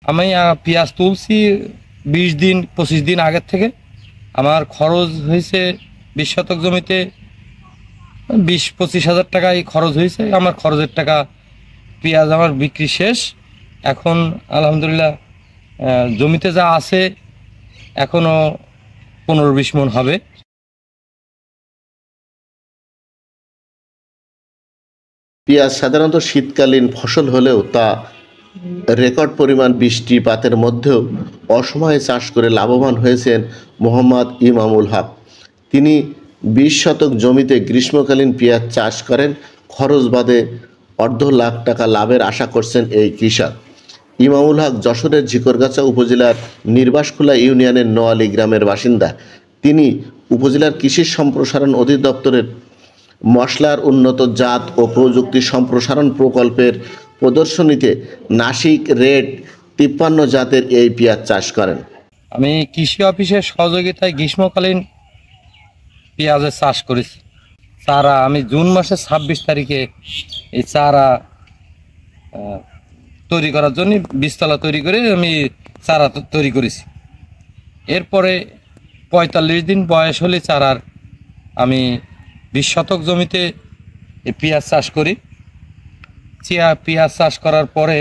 আমি পেঁয়াজ তুলছি 20 দিন 25 দিন আগের থেকে। আমার খরচ হয়েছে 20 শতক জমিতে 20-25 হাজার টাকাই খরচ হয়েছে। আমার খরচের টাকা পেঁয়াজ আমার বিক্রি শেষ। এখন আলহামদুলিল্লাহ জমিতে যা আছে এখনো 15-20 মণ হবে। পেঁয়াজ সাধারণত শীতকালীন ফসল হলেও তা রেকর্ড পরিমাণ বৃষ্টিপাতের মধ্যেও অসময়ে চাষ করে লাভবান হয়েছেন মোহাম্মদ ইমামুল হক। তিনি 20 শতক জমিতে গ্রীষ্মকালীন পেঁয়াজ চাষ করেন। খরচ বাদে $2.5 লাখ লাভের আশা করছেন এই কৃষক। ইমামুল হক যশোরের ঝিকরগাছা উপজেলার নির্বাসখোলা ইউনিয়নের নোয়ালী গ্রামের বাসিন্দা। তিনি উপজেলার কৃষি সম্প্রসারণ অধিদপ্তরের মশলার উন্নত জাত ও প্রযুক্তি সম্প্রসারণ প্রকল্পের প্রদর্শনীতে নাসিক রেড 53 জাতের এই পেঁয়াজ চাষ করেন। আমি কৃষি অফিসের সহযোগিতায় গ্রীষ্মকালীন পেঁয়াজের চাষ করেছি। চারা আমি জুন মাসের 26 তারিখে এই চারা তৈরি করার জন্য বীজতলা তৈরি করে আমি চারা তৈরি করেছি। এরপরে 45 দিন বয়স হলে চারার আমি 20 শতক জমিতে পেঁয়াজ চাষ করি। পেঁয়াজ চাষ করার পরে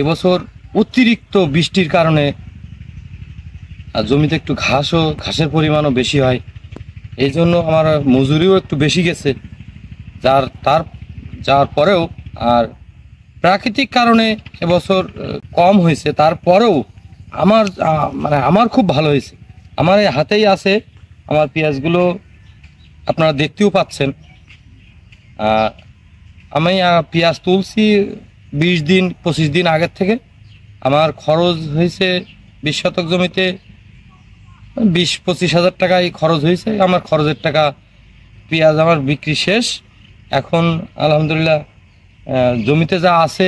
এবছর অতিরিক্ত বৃষ্টির কারণে জমিতে একটু ঘাসের পরিমাণও বেশি হয়। এই জন্য আমার মজুরিও একটু বেশি গেছে। যার পরেও আর প্রাকৃতিক কারণে এবছর কম হয়েছে, তারপরেও আমার খুব ভালো হয়েছে। আমার এই হাতেই আছে আমার পেঁয়াজগুলো, আপনারা দেখতেও পাচ্ছেন। আমি পেঁয়াজ তুলছি 20 দিন 25 দিন আগের থেকে। আমার খরচ হয়েছে 20 শতক জমিতে 20-25 হাজার টাকাই খরচ হয়েছে। আমার খরচের টাকা পেঁয়াজ আমার বিক্রি শেষ। এখন আলহামদুলিল্লাহ জমিতে যা আছে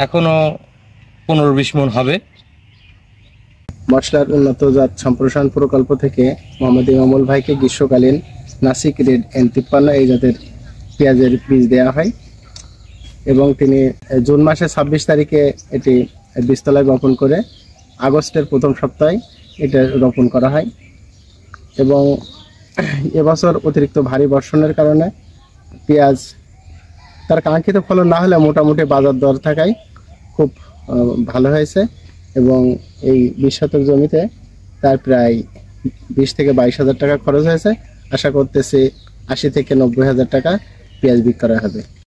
এখনো 15-20 মণ হবে। মশলার উন্নত জাত সম্প্রসারণ প্রকল্প থেকে মোহাম্মদ ইমামুল ভাইকে গ্রীষ্মকালীন নাসিক রেড N53 এই জাতের পেঁয়াজের বীজ দেওয়া হয় এবং তিনি জুন মাসের 26 তারিখে এটি বীজতলায় বপন করে আগস্টের প্রথম সপ্তাহে এটা রোপণ করা হয়। এবং এবছর অতিরিক্ত ভারী বর্ষণের কারণে পেঁয়াজ তার কাঙ্ক্ষিত ফলন না হলে মোটামুটি বাজার দর থাকায় খুব ভালো হয়েছে এবং এই 20 শতক জমিতে তার প্রায় 20 থেকে 22 হাজার টাকা খরচ হয়েছে। আশা করতেছি 80 থেকে 90 হাজার টাকা পেঁয়াজ বিক্রি করা হবে।